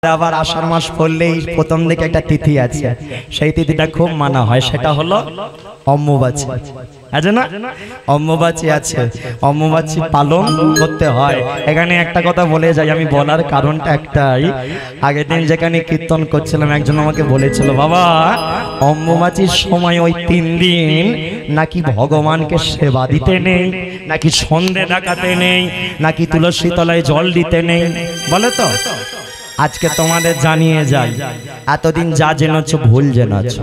আবার আষাঢ় মাস পড়লেই প্রথম দিকে একটা তিথি আছে, সেই তিথিটা খুব মানা হয়, সেটা হলো অম্বুবাচী। আছে না, অম্বুবাচী আছে, অম্বুবাচী পালন করতে হয়। এখানে একটা কথা বলে যাই, আমি বলার কারণটা একটাই, আগের দিন যেখানে কীর্তন করছিলাম একজন আমাকে বলেছিল, বাবা অম্বুবাচীর সময় ওই 3 দিন নাকি ভগবানকে সেবা দিতে নেই, নাকি সন্ধে ডাকাতে নেই, নাকি তুলসী তলায় জল দিতে নেই, বলে তো। আজকে তোমাদের জানিয়ে যাই, এতদিন যা জেনেছ ভুল জেনেছ।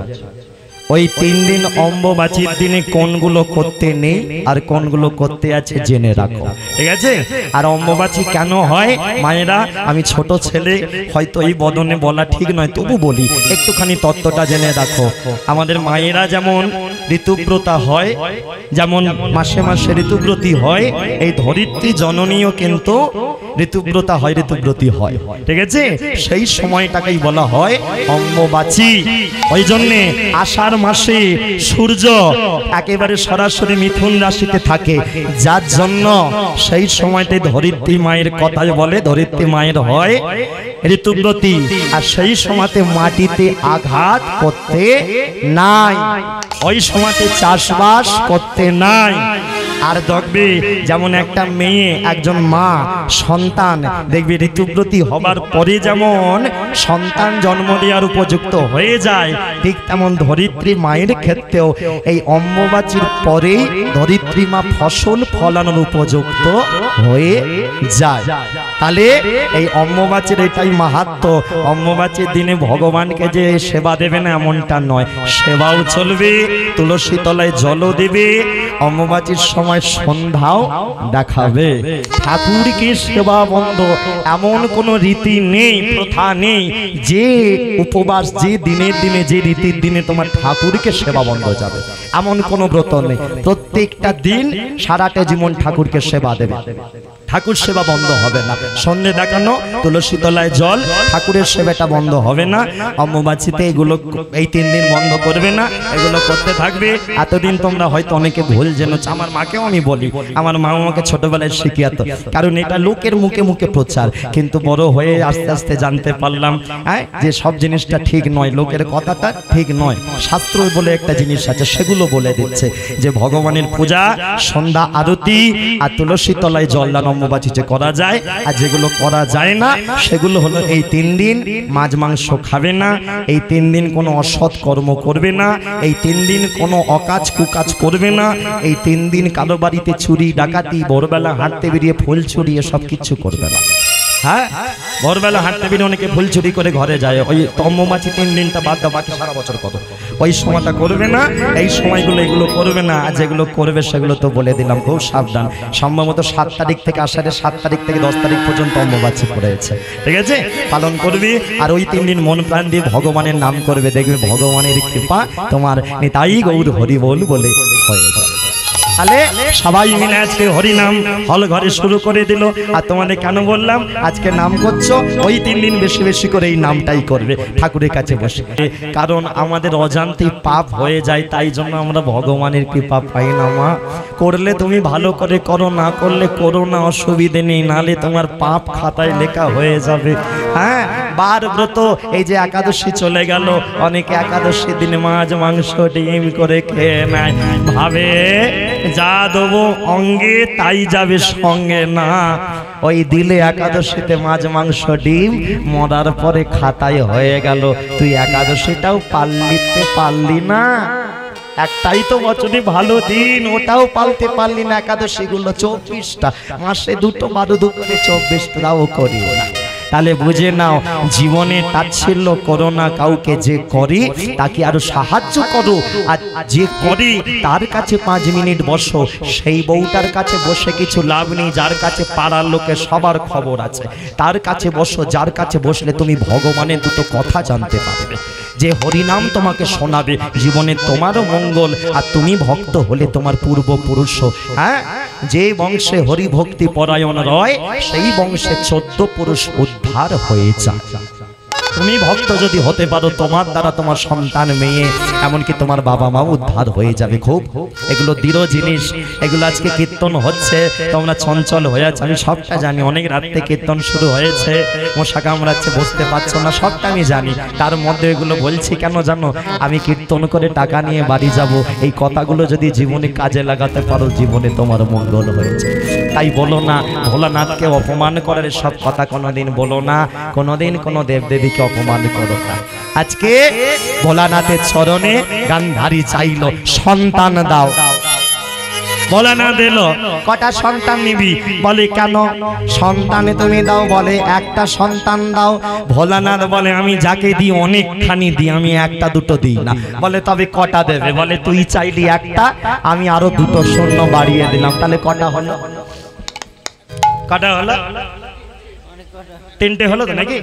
ওই 3 দিন অম্বুবাচীর দিনে কোনগুলো করতে নেই আর কোনগুলো করতে আছে জেনে রাখো, ঠিক আছে? আর অম্বুবাচী কেন হয় মায়েরা, আমি ছোট ছেলে, হয়তো এই বদনে বলা ঠিক নয়, তবু বলি একটুখানি তত্ত্বটা জেনে রাখো। আমাদের মায়েরা যেমন ঋতুব্রতা হয়, যেমন মাসে মাসে ঋতুব্রতী হয়, এই ধরিত্রী জননীও কিন্তু ঋতুব্রতা হয়, ঋতুব্রতী হয়, ঠিক আছে? সেই সময়টাকেই বলা হয় অম্বুবাচী। ওই জন্যে আষাঢ় মাসে সূর্য একেবারে সরাসরি মিথুন রাশিতে থাকে, যার জন্য সেই সময়তে ধরিত্রী মায়ের কথাই বলে, ধরিত্রী মায়ের হয় ঋতুব্রতী। আর সেই সময়তে মাটিতে আঘাত করতে নাই, ওই সময়তে চাষবাস করতে নাই। আর দেখবে যেমন একটা মেয়ে, একজন মা সন্তান দেখবে ঋতুব্রতী হবার পরে যেমন সন্তান জন্ম দেওয়ার উপযুক্ত হয়ে যায়, ঠিক তেমন ধরিত্রী মায়ের ক্ষেত্রেও এই অম্বুবাচীর পরেই ধরিত্রী মা ফসল ফলানোর উপযুক্ত হয়ে যায়। তাহলে এই অম্বুবাচীর এটাই মাহাত্ম্য। অম্বুবাচীর দিনে ভগবানকে যে সেবা দেবে না এমনটা নয়, সেবাও চলবে, তুলসী তলায় জলও দেবে, অম্বুবাচীর সময় সন্ধ্যাও দেখাবে। ঠাকুরকে সেবা বন্ধ এমন কোন রীতি নেই, প্রথা নেই যে উপবাস যে দিনের দিনে যে রীতির দিনে তোমার ঠাকুরকে সেবা বন্ধ যাবে, এমন কোন ব্রত নেই। প্রত্যেকটা দিন সারাটা জীবন ঠাকুরকে সেবা দেবে, ঠাকুর সেবা বন্ধ হবে না। সন্ধে দেখানো, তুলসী তলায় জল, ঠাকুরের সেবাটা বন্ধ হবে না। অম্বুবাচীতে এগুলো এই 3 দিন বন্ধ করবে না, এগুলো করতে থাকবে। এতদিন তোমরা হয়তো অনেকে ভুল জেনেছ, আমার মাকেও আমি বলি, আমার মা আমাকে ছোটবেলায় শিখিয়াতো, কারণ এটা লোকের মুখে মুখে প্রচার, কিন্তু বড় হয়ে আস্তে আস্তে জানতে পারলাম যে সব জিনিসটা ঠিক নয়, লোকের কথাটা ঠিক নয়। শাস্ত্র বলে একটা জিনিস আছে, সেগুলো বলে দিচ্ছে যে ভগবানের পূজা, সন্ধ্যা আরতি আর তুলসী তলায় জল দান অম্বুবাচীতে করা যায়, আর যেগুলো করা যায় না সেগুলো হলো এই 3 দিন মাছ মাংস খাবে না, এই 3 দিন কোনো অসৎ কর্ম করবে না, এই 3 দিন কোনো অকাজ কুকাজ করবে না, এই 3 দিন কারো বাড়িতে চুরি ডাকাতি, ভোরবেলা হাঁটতে বেরিয়ে ফুল চুরি এসব কিচ্ছু করবে না। হ্যাঁ, ভোরবেলা হাঁটতে বেরিয়ে অনেকে ফুল চুরি করে ঘরে যায়, ওই অম্বুবাচী 3 দিনটা বাদ দাও, বাকি সারা বছর কত ওই সময়টা করবে না, এই সময়গুলো এগুলো করবে না। আর যেগুলো করবে সেগুলো তো বলে দিলাম, খুব সাবধান। সম্ভবত 7 তারিখ থেকে, আষাঢ়ের 7 তারিখ থেকে 10 তারিখ পর্যন্ত অম্বুবাচী পড়েছে, ঠিক আছে? পালন করবে আর ওই 3 দিন মন প্রাণ দিয়ে ভগবানের নাম করবে, দেখবে ভগবানের কৃপা তোমার নিতাই গৌর হরি বল বলে হয়ে যাবে। তাহলে সবাই মিলে আজকে হরিনাম হল ঘরে শুরু করে দিল। আর তোমাদের কেন বললাম আজকে নাম করছো, ওই 3 দিন বেশি বেশি করে এই নামটাই করবে ঠাকুরের কাছে বসে, কারণ আমাদের অজান্তেই পাপ হয়ে যায়, তাই জন্য আমরা ভগবানের কৃপা পাই না। মা করলে তুমি ভালো করে করো, না করলে করো না, অসুবিধে নেই, নালে তোমার পাপ খাতায় লেখা হয়ে যাবে। হ্যাঁ, বার ব্রত, এই যে একাদশী চলে গেল, অনেকে একাদশীর দিনে মাছ মাংস ডিম করে খেয়ে নেয়, ভাবে যা দেবো অঙ্গে তাই যাবে সঙ্গে, না, ওই দিলে একাদশীতে মাছ মাংস ডিম, মরার পরে খাতায় হয়ে গেল, তুই একাদশীটাও পারলি না। একটাই তো বছরে ভালো দিন, ওটাও পালতে পারলি না। একাদশী গুলো 24টা, মাসে 2টো 12 করে 24টাও করি না। তাহলে বুঝে নাও, জীবনে তাচ্ছিল্য করো না কাউকে, যে করে তাকে আরো সাহায্য করো, আর যে করে তার কাছে 5 মিনিট বসো। সেই বউটার কাছে বসে কিছু লাভ নেই, যার কাছে পাড়ার লোকে সবার খবর আছে, তার কাছে বসো, যার কাছে বসলে তুমি ভগবানের 2টো কথা জানতে পারবে, যে হরিনাম তোমাকে শোনাবে, জীবনে তোমারও মঙ্গল, আর তুমি ভক্ত হলে তোমার পূর্বপুরুষ, হ্যাঁ, যে বংশে হরি ভক্তি পরায়ণ রয় সেই বংশে 14 পুরুষ উদ্ধার হয়ে যায়। তুমি ভক্ত যদি হতে পারো, তোমার দ্বারা তোমার সন্তান, মেয়ে, এমনকি তোমার বাবা মা উদ্ধার হয়ে যাবে। খুব এগুলো দৃঢ় জিনিস। এগুলো আজকে কীর্তন হচ্ছে, তোমরা চঞ্চল হয়ে আছে, আমি সবটা জানি। অনেক রাত্রে কীর্তন শুরু হয়েছে, মশা কামড়াচ্ছে, বসতে পারছো না, সবটা আমি জানি। তার মধ্যে এগুলো বলছি কেন জানো? আমি কীর্তন করে টাকা নিয়ে বাড়ি যাব, এই কথাগুলো যদি জীবনে কাজে লাগাতে পারো, জীবনে তোমার মঙ্গল হয়েছে। তাই বলো না, ভোলানাথকে অপমান করার সব কথা কোনোদিন বলো না, কোনোদিন কোনো দেবদেবীকে অপমান করো না। আজকে ভোলানাথের চরণে গান্ধারী চাইলো সন্তান দাও, ভোলানাথ এলো, কটা সন্তান নিবি? বলে কেন সন্তানে তুমি দাও? বলে একটা সন্তান দাও। ভোলানাথ বলে আমি যাকে দিই অনেকখানি দিই, আমি একটা দুটো দিই না। বলে তবে কটা দেবে? বলে তুই চাইলি একটা, আমি আরো দুটো শূন্য বাড়িয়ে দিলাম, তাহলে কটা হলো? কটা হলো? তিনটে হলো তো নাকি?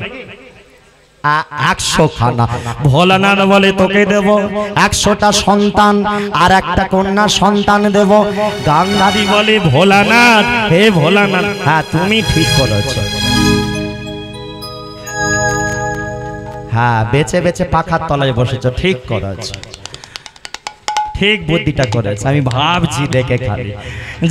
100 খানা। ভোলানাথ বলে তোকে দেব 100টা সন্তান আর একটা কন্যা সন্তান দেব। গান্ধারী বলে ভোলানাথ, হে ভোলানাথ, হ্যাঁ তুমি ঠিক করেছ, হ্যাঁ বেঁচে বেঁচে পাখার তলায় বসেছ, ঠিক করেছ, ঠিক বুদ্ধিটা করেছে, আমি ভাবছি দেখে খালি।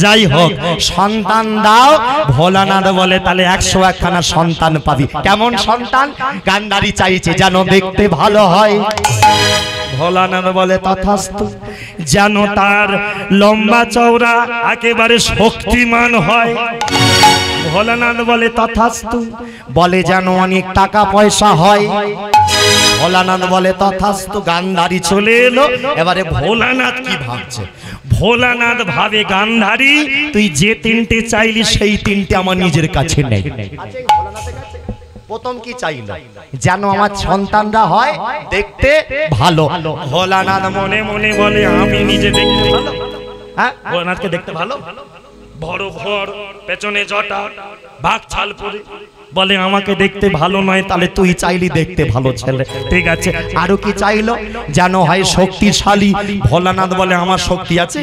যাই হোক, সন্তান দাও। ভোলানাথ বলে তাহলে 101 খানা সন্তান পাবি। কেমন সন্তান? গান্ধারী চাইছে যেন দেখতে ভালো হয়। ভোলানাথ বলে তথাস্তু, যেন তার লম্বা চওড়া একেবারে শক্তিমান হয়। ভোলানাথ বলে তথাস্তু, বলে যেন অনেক টাকা পয়সা হয়। ভোলানাথ বলে তথাস্তু। গান্ধারী চলে এলো। এবারে ভোলানাথ কি ভাবছে? ভোলানাথ ভাবে গান্ধারী তুই যে তিনটে চাইলি সেই তিনটে আমার নিজের কাছে নেই। প্রথম কি চাইলো? যেন আমার সন্তানরা হয় দেখতে ভালো। ভোলানাথ মনে মনে বলে আমি নিজে দেখতে ভালো। হ্যাঁ, ভোলানাথকে দেখতে ভালো, বড় ভর, পেছনে জটা, বাঘ ছাল পরে। বলে আমাকে দেখতে ভালো নয়, তাহলে তুই চাইলি দেখতে ভালো ছেলে, ঠিক আছে। আরো কি চাইলো? যেন হয় শক্তিশালী। ভোলানাথ বলে আমার শক্তি আছে,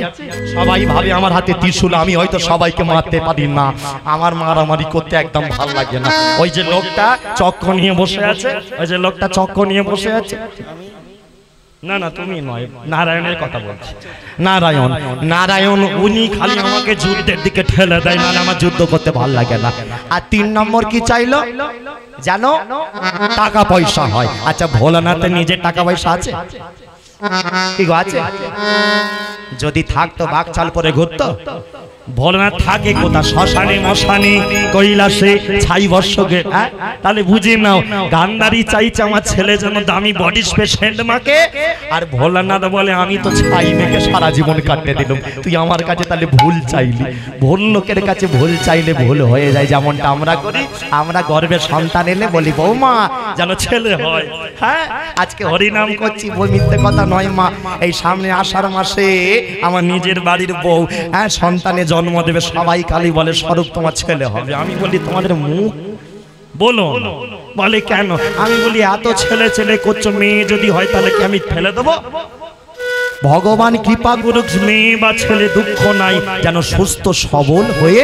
সবাই ভাবে আমার হাতে ত্রিশূল, আমি হয়তো সবাইকে মারতে পারি না, আমার মারামারি করতে একদম ভালো লাগে না। ওই যে লোকটা চক্র নিয়ে বসে আছে, ওই যে লোকটা চক্র নিয়ে বসে আছে, না না তুমি নয়, নারায়ণের কথা বলছি। নারায়ণ, নারায়ণ উনি খালি আমাকে যুদ্ধের দিকে ঠেলে দেয়, না আমার যুদ্ধ করতে ভালো লাগে না। আর 3 নম্বর কি চাইলো? জানো টাকা পয়সা হয়। আচ্ছা ভোলানাথের নিজের টাকা পয়সা আছে? কি গো আছে? যদি থাকতো বাঘ চাল পরে ঘুরতো। ভোলানাথ থাকে কোথা? শ্মশানে, মশানে, কৈলাসে, ছাই বর্ষকে। তাহলে বুঝে নাও, গান্ধারী চাইছে আমার ছেলে যেন দামি বডি স্পেশাল মাকে, আর ভোলানাথ বলে আমি তো ছাই মেখে সারা জীবন কাটতে দিলাম, তুই আমার কাছে তাহলে ভুল চাইলি। ভুল লোকের কাছে ভুল চাইলে ভুল হয়ে যায়, যেমনটা আমরা করি। আমরা গর্ভে সন্তান এলে বলি বৌমা যেন ছেলে হয়। হ্যাঁ, আজকে হরিনাম করছি, মিথ্যে কথা নয় মা। এই সামনে আষাঢ় মাসে আমার নিজের বাড়ির বউ সন্তানের জন্ম দেবে, সবাই কালী বলে স্বরূপ তোমার ছেলে হবে। আমি বলি তোমাদের মুখ বলো। বলে কেন? আমি বলি এত ছেলে ছেলে করছো, মেয়ে যদি হয় তাহলে কি আমি ফেলে দেবো? ভগবান কৃপা করুক, মেয়ে বা ছেলে দুঃখ নাই, যেন সুস্থ সবল হয়ে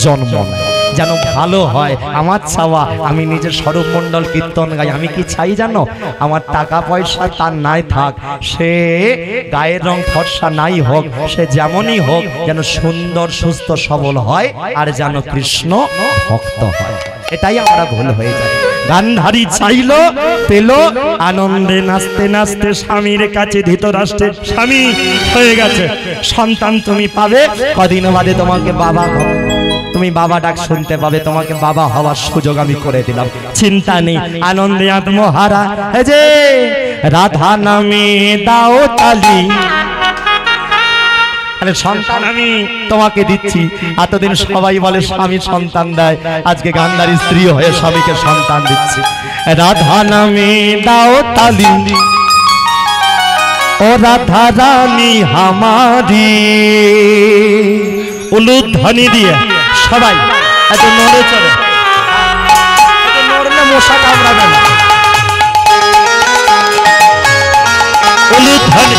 জন্ম নেয়, যেন ভালো হয়। আমার চাওয়া, আমি নিজের স্বরূপ মণ্ডল কীর্তন গাই। আমি কি চাই জানো? আমার টাকা পয়সা তার নাই থাক, সে গায়ের রং ফর্সা নাই হোক, সে যেমনই হোক, যেন সুন্দর সুস্থ সবল হয়, আর যেন কৃষ্ণ ভক্ত হয়। এটাই আমরা ভুল হয়ে যায়। গান্ধারী চাইলো, পেল, আনন্দে নাচতে নাচতে স্বামীর কাছে ধৃতরাষ্ট্রে, স্বামী হয়ে গেছে, সন্তান তুমি পাবে, কদিন বাদে তোমাকে বাবা, তুমি বাবা ডাক শুনতে পাবে, তোমাকে বাবা হওয়ার সুযোগ আমি করে দিলাম, চিন্তা নেই। আনন্দে আত্মহারা, এই যে রাধা নামে দাও তালি, আরে সন্তান আমি তোমাকে দিচ্ছি। এতদিন সবাই বলে স্বামী সন্তান দেয়, আজকে গান্ধারী স্ত্রী হয়ে স্বামীকে সন্তান দিচ্ছি। রাধা নামে দাও তালি, ও রাধা রানী হামারি। উলুধ্বনি দিয়ে সবাই এত নড়ে চড়ে, নড়লে মশা কামড়াবে না। উলুধ্বনি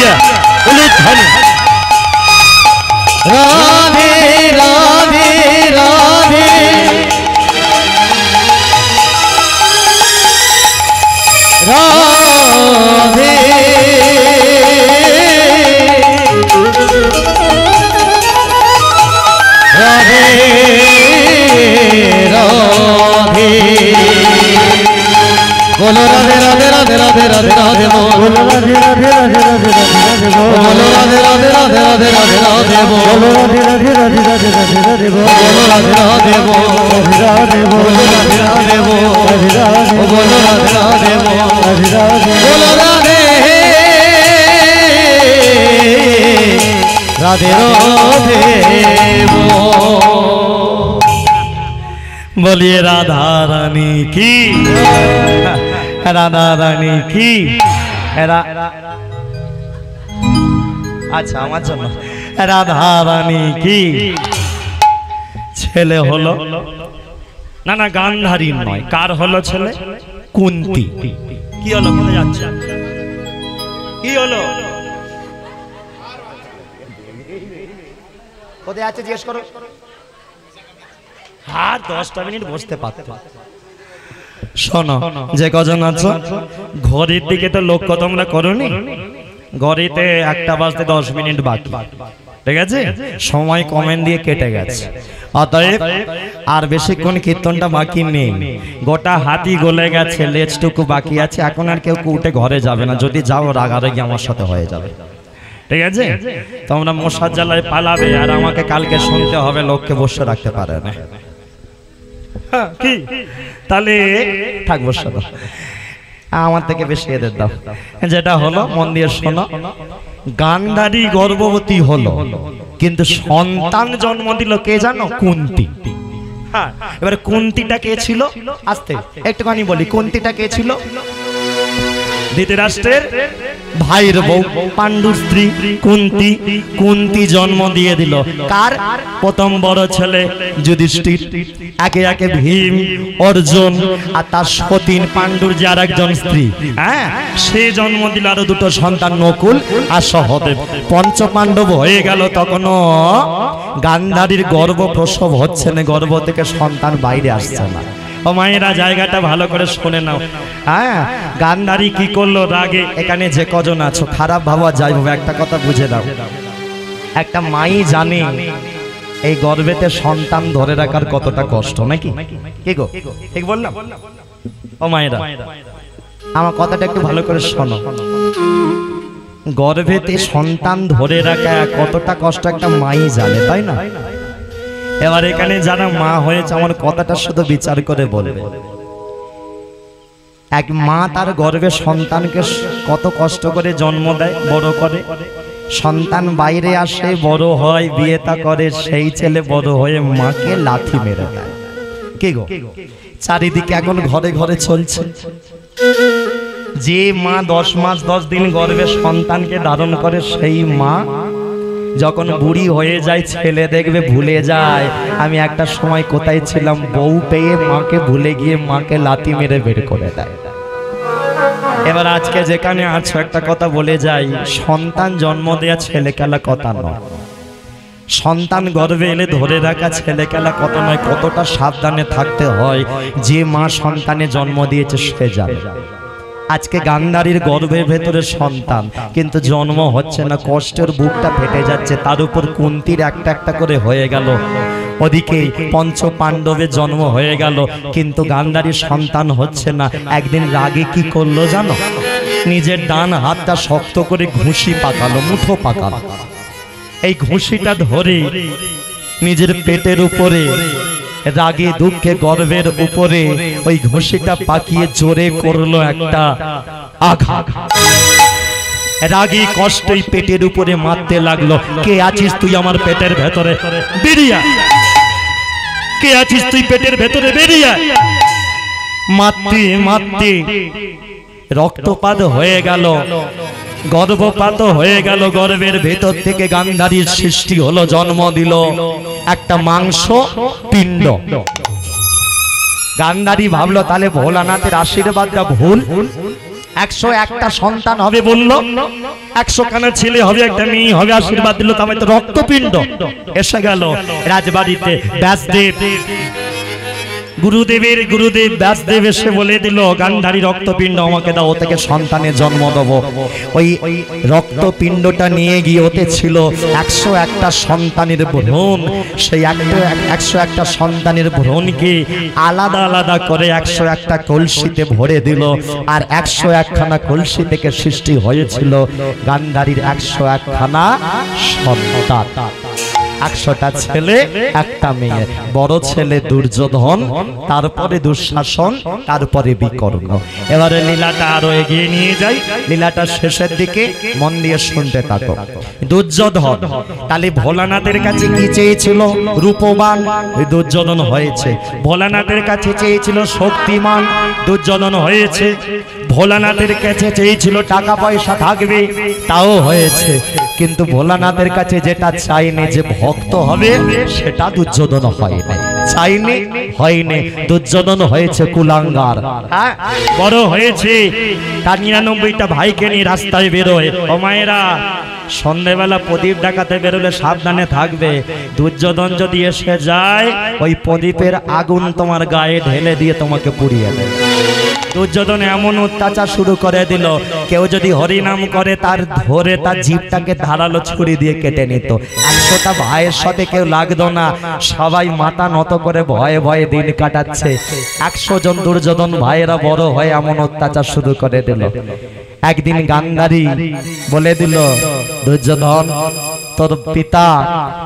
বেরিয়া বলে ধনে রাধে রাধে রাধে রাধে রাধে রাধে বলো রাধে রাধে রাধে রাধে রাধে রাধে বলো রাধে রাধে রাধে রাধে রাধে বলো রাধে রাধে রাধে রাধে রাধে রাধে বলো রাধে রাধে রাধে রাধে রাধে রাধে বলো রাধে রাধে রাধে বলো রাধে রাধে বলো রাধে রাধে বলো রাধে রাধে রাধে बोलिए राधा रानी की, राधा रानी की। अच्छा আমার জন্য রাধা রানী কি। ছেলে হলো না না গান্ধারী নয়, কার হলো ছেলে? কুন্তী। কি হলো? কোথায় যাচ্ছে? কি হলো? কোথায় আছে জিজ্ঞেস করো। আর 10টা মিনিট বসতে পারত। শোনো, যে কজন আছো ঘড়ির দিকে তো লক্ষ্য তোমরা করোনি, ঘড়িতে 1টা বাজতে 10 মিনিট বাকি, ঠিক আছে? সময় কমেন্ট দিয়ে কেটে গেছে, অতএব আর বেশিক্ষণ কীর্তনটা বাকি নেই। গোটা হাতি গলে গেছে, লেজটুকু বাকি আছে, এখন আর কেউ উঠে ঘরে যাবে না। যদি যাও রাগারাগি আমার সাথে হয়ে যাবে, ঠিক আছে? তোমরা মশার জ্বালায় পালাবে আর আমাকে কালকে শুনতে হবে লোককে বসে রাখতে পারে না। কি তাহলে থাকবো সাদা, আমার থেকে বেশি এদের দাও। যেটা হলো মন দিয়ে শোনো, গান্ধারী গর্ভবতী হলো, কিন্তু সন্তান জন্ম দিল কে জানো? কুন্তী। হ্যাঁ, এবারে কুন্তীটা কে ছিল? আস্তে একটুখানি বলি, কুন্তীটা কে ছিল? ধৃতরাষ্ট্রের ভাইয়ের বউ, পাণ্ডুর স্ত্রী কুন্তী। কুন্তী জন্ম দিয়ে দিল কার? প্রথম বড় ছেলে যুধিষ্ঠির, একে একে ভীম, অর্জুন, আর তার সতীন পাণ্ডুর যে আর একজন স্ত্রী, হ্যাঁ, সে জন্ম দিল আরো 2টো সন্তান, নকুল আর সহদেব। পঞ্চপাণ্ডব হয়ে গেল। তখনও গান্ধারীর গর্ভ প্রসব হচ্ছে না, গর্ভ থেকে সন্তান বাইরে আসছে না। ও মায়েরা, জায়গাটা ভালো করে শুনে নাও। হ্যাঁ, গান্ধারী কি করলো রাগে? এখানে যে কজন আছো খারাপ ভাবা যাই ভাবে, একটা কথা বুঝে দাও, একটা মাই জানে এই গর্ভেতে সন্তান ধরে রাখার কতটা কষ্ট, নাকি? কি গো, ঠিক বললাম? ও মায়েরা, আমার কথাটা একটু ভালো করে শোনো। গর্ভেতে সন্তান ধরে রাখা কতটা কষ্ট একটা মাই জানে, তাই না? এবার এখানে যারা মা হয়েছে আমার কথাটা শুধু বিচার করে বলবে। এক মা তার গর্ভে সন্তানকে কত কষ্ট করে জন্ম দেয়, বড় করে, সন্তান বাইরে আসে, বড় হয়, বিয়েটা করে, সেই ছেলে বড় হয়ে মাকে লাথি মেরে দেয়। কি গো, চারিদিকে এখন ঘরে ঘরে চলছে। যে মা 10 মাস 10 দিন গর্ভে সন্তানকে ধারণ করে, সেই মা যখন বুড়ি হয়ে যায়, ছেলে দেখবে ভুলে যায় আমি একটা সময় কোথায় ছিলাম, বউ পেয়ে মাকে ভুলে গিয়ে মাকে লাথি মেরে বের করে দেয়। এবার আজকে যেখানে আছো একটা কথা বলে যাই, সন্তান জন্ম দেয়া ছেলে খেলা কথা নয়, সন্তান গর্ভে এলে ধরে রাখা ছেলে খেলা কথা নয়। কতটা সাবধানে থাকতে হয়, যে মা সন্তানে জন্ম দিয়েছে সে জানে। আজকে গান্ধারীর গর্ভের ভেতরে সন্তান, কিন্তু জন্ম হচ্ছে না, কষ্টের বুকটা ফেটে যাচ্ছে। তার উপর কুন্তীর একটা একটা করে হয়ে গেল, ওদিকে পঞ্চ পাণ্ডবের জন্ম হয়ে গেল, কিন্তু গান্ধারীর সন্তান হচ্ছে না। একদিন রাগে কি করলো জানো? নিজের ডান হাতটা শক্ত করে ঘুষি পাকালো, মুঠো পাকালো। এই ঘুষিটা ধরে নিজের পেটের উপরে রাগে দুঃখে গর্বের উপরে ওই ঘুষিটা পাকিয়ে জোরে করলো একটা আঘাত। রাগী কষ্টই পেটের উপরে মারতে লাগলো। কে আছিস তুই আমার পেটের ভেতরে? বেরিয়ে আয়। কে আছিস তুই পেটের ভেতরে? বেরিয়ে আয়। মারতে মারতে রক্তপাত হয়ে গেল, গর্ভপাত হয়ে গেল। গর্ভের ভেতর থেকে গান্ধারীর সৃষ্টি হলো, জন্ম দিল একটা মাংস পিণ্ড। গান্ধারী ভাবলো তাহলে ভোলানাথের আশীর্বাদটা ভুল, 101টা সন্তান হবে বললো, 100 খানা ছেলে হবে, একটা মেয়ে হবে, আশীর্বাদ দিল। তার মানে তো রক্তপিণ্ড এসে গেল রাজবাড়িতে। ব্যাসদেব গুরুদেব ব্যাসদেব এসে বলে দিল, গান্ধারী রক্তপিণ্ড আমাকে দাও, থেকে সন্তানের জন্ম দেবো। ওই রক্তপিণ্ডটা নিয়ে গিয়ে ওতে ছিল 101টা সন্তানের ভ্রূণ। সেই 101টা সন্তানের ভ্রূণকে আলাদা আলাদা করে 101টা কলসিতে ভরে দিল। আর 101খানা কলসি থেকে সৃষ্টি হয়েছিল গান্ধারীর 101খানা সন্তান। 100টা ছেলে, একটা মেয়ে। বড় ছেলে দুর্যোধন, তারপরে দুঃশাসন, তারপরে বিকর্ণ। এবারে লীলাটা আরো এগিয়ে নিয়ে যাই, লীলাটা শেষের দিকে মন দিয়ে শুনতে থাকো। দুর্যোধন তাহলে ভোলানাথের কাছে কি চেয়েছিল? রূপবান, দুর্যোধন হয়েছে। ভোলানাথের কাছে চেয়েছিল শক্তিমান, দুর্যোধন হয়েছে। ভোলানাথের কাছে চেয়েছিল টাকা পয়সা থাকবে, তাও হয়েছে। কিন্তু ভোলানাথের কাছে যেটা চাইনি, যে ভক্ত হবে, সেটা দুর্যোধন হয়নি। চাইনি, হয়নি। দুর্যোধন হয়েছে কুলাঙ্গার। বড় হয়েছে, তার 99টা ভাইকে নিয়ে রাস্তায় বেরোয়। ও মায়েরা, সন্ধ্যেবেলা প্রদীপ ডাকাতে বেরোলে সাবধানে থাকবে। দুর্যোধন যদি এসে যায়, ওই প্রদীপের আগুন তোমার গায়ে ঢেলে দিয়ে তোমাকে পুড়িয়ে দেয়। দুর্যোধন এমন অত্যাচার শুরু করে দিল, কেউ যদি হরিনাম করে তার ধরে তার জিভটাকে ধারালো ছুরি দিয়ে কেটে নিত। 100টা ভাইয়ের সাথে কেউ লাগতো না, সবাই মাথা নত করে ভয়ে ভয়ে দিন কাটাচ্ছে। 100 জন দুর্যোধন ভাইয়েরা বড় হয়ে এমন অত্যাচার শুরু করে দিল। একদিন গান্ধারী বলে দিল, দুর্যোধন, তোর পিতা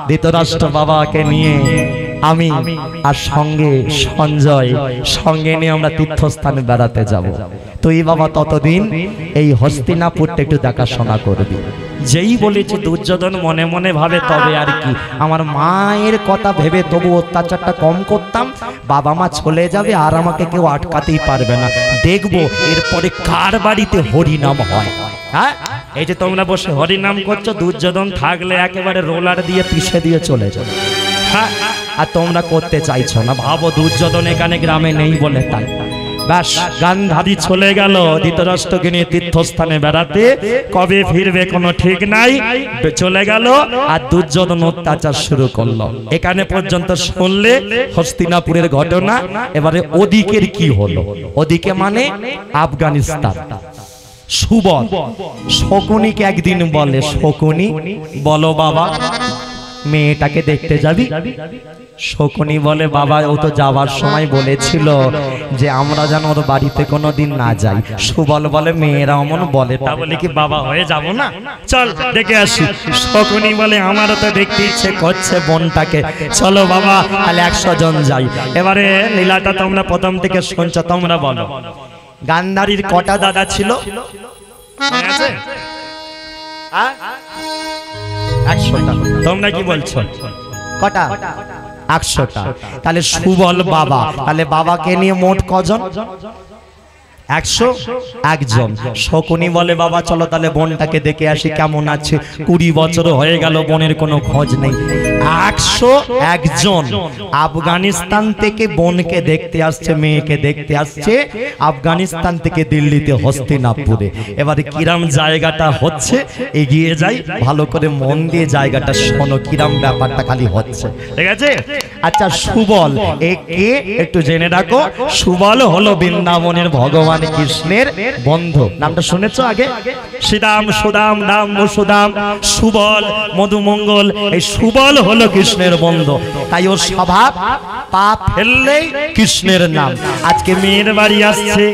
ধৃতরাষ্ট্র বাবাকে নিয়ে আমি আর সঙ্গে সঞ্জয় সঙ্গে নিয়ে আমরা তীর্থস্থানে বেড়াতে যাব। তুই বাবা ততদিন এই হস্তিনাপুরটা একটু দেখাশোনা করবি। যেই বলেছে দুর্যোধন মনে মনে ভাবে, তবে আর কি, আমার মায়ের কথা ভেবে তবু অত্যাচারটা কম করতাম। বাবা মা চলে যাবে আর আমাকে কেউ আটকাতেই পারবে না। দেখবো এরপরে কার বাড়িতে হরিনাম হয়। হ্যাঁ, এই যে তোমরা বসে হরিনাম করছো, দুর্যোধন থাকলে একেবারে রোলার দিয়ে পিষে দিয়ে চলে যাবে। হ্যাঁ, আর তোমরা করতে চাইছো না। ভাবো, দুর্যোধন এখানে গ্রামে নেই বলে তাই। ব্যাস, গান্ধারী চলে গেল ধৃতরাষ্ট্রকে নিয়ে তীর্থস্থানে বেড়াতে। কবে ফিরবে কোনো ঠিক নাই। চলে গেল আর দুর্যোধন অত্যাচার শুরু করলো। এখানে পর্যন্ত শুনলে হস্তিনাপুরের ঘটনা। এবারে ওদিকের কি হলো? ওদিকে মানে আফগানিস্তান। সুবল শকুনিকে একদিন বলে, শকুনি বলো বাবা, মেয়েটাকে দেখতে যাবি? শকুনি বলে, বাবা ও তো যাওয়ার সময় বলেছিল যে আমরা যেন ওর বাড়িতে কোনোদিন না যাই। সুবল বলে, মেয়েরা অমন বলে, তা বলে কি বাবা হয়ে যাব না? চল দেখে আসি। শকুনি বলে, আমারও তো দেখতে ইচ্ছে করছে বোনটাকে, চলো বাবা তাহলে 100 জন যাই। এবারে লীলাটা তোমরা প্রথম থেকে শুনছো, তোমরা বলো গান্ধারীর কটা দাদা ছিল? 100টা। তোমরা কি বলছো? কটা? 100টা। তাহলে সুবল বাবা, তাহলে বাবাকে নিয়ে মোট কজন? 101 জন। শকুনি বলে, বাবা চলো তাহলে বোনটাকে দেখে আসি কেমন আছে। 20 বছর হয়ে গেল, বোনের কোনো খোঁজ নেই। 101 জন আফগানিস্তান থেকে বোনকে দেখতে আসছে, মেয়েকে দেখতে আসছে আফগানিস্তান থেকে দিল্লিতে হস্তিনাপুরে। এবারে কিরাম জায়গাটা হচ্ছে, এগিয়ে যাই, ভালো করে মন দিয়ে জায়গাটা শোনো, কিরাম ব্যাপারটা খালি হচ্ছে, ঠিক আছে? আচ্ছা, সুবল একে একটু জেনে রাখো। সুবল হলো বৃন্দাবনের ভগবান কৃষ্ণের বন্ধু। নামটা শুনেছো আগে? শ্রীরাম, সুদাম, রাম, সুদাম, সুবল, মধুমঙ্গল। এই সুবল হলো কৃষ্ণের বন্ধু, তাই ওর স্বভাব পাপ ফেললেই কৃষ্ণের নাম। আজকে মেয়ের বাড়ি আসছে,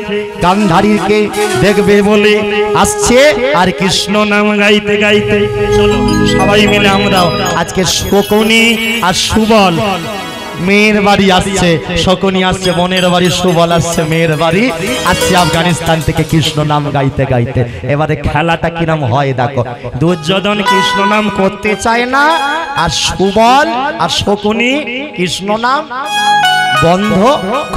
গান্ধারীকে দেখবে বলে আসছে, আর কৃষ্ণ নাম গাইতে গাইতে। চলো সবাই মিলে আমরাও আজকে শকুনি আর সুবল মেয়ের বাড়ি আসছে, শকুনি আসছে বোনের বাড়ি, সুবল আসছে মেয়ের বাড়ি, আসছে আফগানিস্তান থেকে কৃষ্ণ নাম গাইতে গাইতে। এবারে খেলাটা কিরম হয় দেখো। দুর্যোধন কৃষ্ণ নাম করতে চায় না, আর সুবল আর শকুনি কৃষ্ণ নাম বন্ধ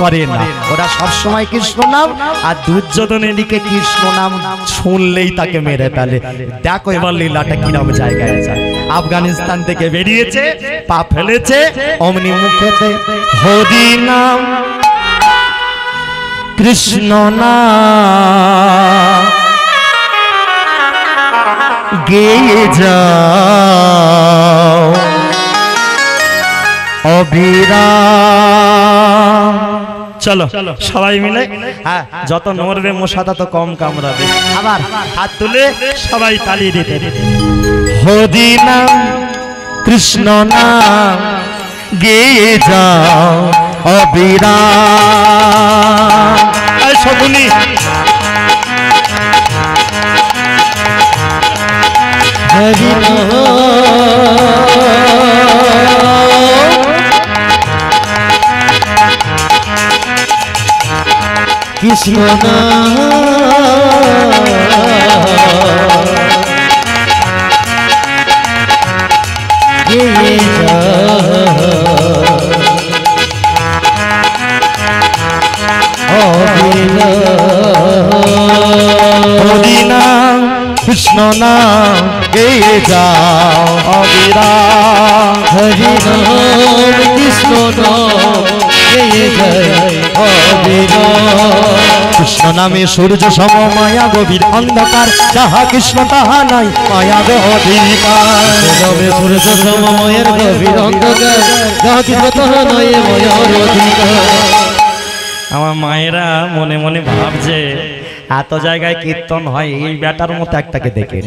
করে না। ওরা সবসময় কৃষ্ণ নাম, আর দুর্যোধনের দিকে কৃষ্ণ নাম শুনলেই তাকে মেরে ফেলে। দেখো এবার লীলাটা কিরম জায়গায় যায়। আফগানিস্তান থেকে বেরিয়েছে, পা ফেলেছে, অমনি মুখেতে হরি নাম কৃষ্ণ নাম গেয়ে যাও অবিরাম। চলো সবাই মিলে, হ্যাঁ যত নড়বে মশা তত কম কামড়াবে। আবার হাত তুলে সবাই তালি দিতে দিতে হরি নাম কৃষ্ণ নাম গেয়ে যাও অবিরাম। এই শকুনি হরি নাম কৃষ্ণ নাম গেয়ে যাও হরি নাম কৃষ্ণ নাম গেয়ে যাও অবিরাম। হরি নাম কৃষ্ণ নাম গেয়ে যাও অবিরাম। কৃষ্ণ নামে সূর্য সম মায়া গভীর অন্ধকার, যাহা কৃষ্ণ তাহা নাই মায়া অধিকার। তবে সূর্য সময়ের গভীর অন্ধকার, যাহা কৃষ্ণ তাহা নয় মায়ার অধিকার। আমার মায়েরা মনে মনে ভাবছে এত জায়গায় কীর্তন হয়, এই বেটার মতো একটাকে দেখে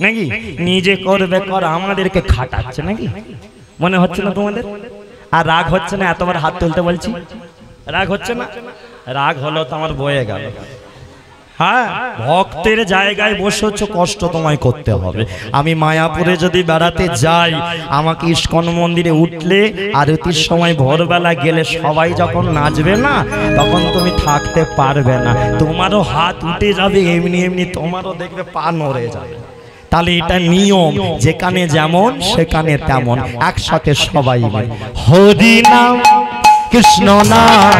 নাকি নিজে করবে কর, আমাদেরকে খাটাচ্ছে নাকি। মনে হচ্ছে না তোমাদের? আর রাগ হচ্ছে না? এতবার হাত তুলতে বলছি, রাগ হচ্ছে না? রাগ হলো তো আমার বয়ে গেল। হ্যাঁ, ভক্তের জায়গায় বসেছ, কষ্ট তোমায় করতে হবে। আমি মায়াপুরে যদি বেড়াতে যাই, আমাকে ইস্কন মন্দিরে উঠলে আরতির সময় ভোরবেলা গেলে সবাই যখন নাচবে না, তখন তুমি থাকতে পারবে না, তোমারও হাত উঠে যাবে, এমনি এমনি তোমারও দেখবে পা নড়ে যাবে। তাহলে এটা নিয়ম, যেখানে যেমন সেখানে তেমন। একসাথে সবাই হরি নাম কৃষ্ণ নাম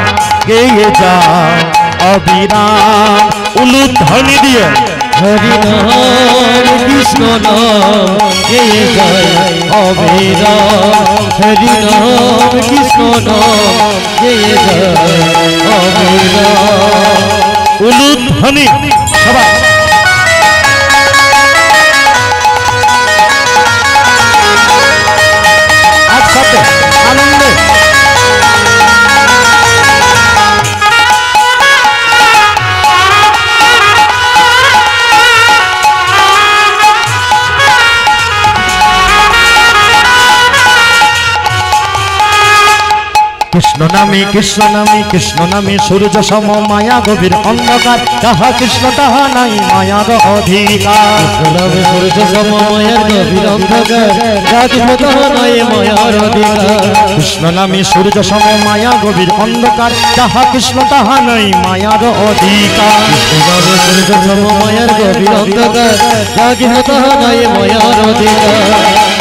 গেয়ে যাও অবিরাম। উলুধ্বনি দিয়ে হরি নাম কৃষ্ণ নাম গেয়ে যাও অবিরাম। হরি নাম কৃষ্ণ নাম গেয়ে যাও অবিরাম। উলুধ্বনি সবাই। একসাথে আনন্দে কৃষ্ণ নামে কৃষ্ণ নামে কৃষ্ণ নামে সূর্য সম মায়া গভীর অন্ধকার, তাহা কৃষ্ণ তাহা নাই মায়ার অধিকার। নামে সূর্য সম মায়ার গভীর অন্ধকার, যাহা কৃষ্ণ তাহা নয় মায়ার অধিকার। কৃষ্ণ নামে সূর্য সম মায়া গভীর অন্ধকার, তাহা কৃষ্ণ তাহা নাই মায়ার অধিকার। নামে সূর্য সম মায়ার গভীর অন্ধকার, যাহা কৃষ্ণ তাহা নয় মায়ার অধিকার।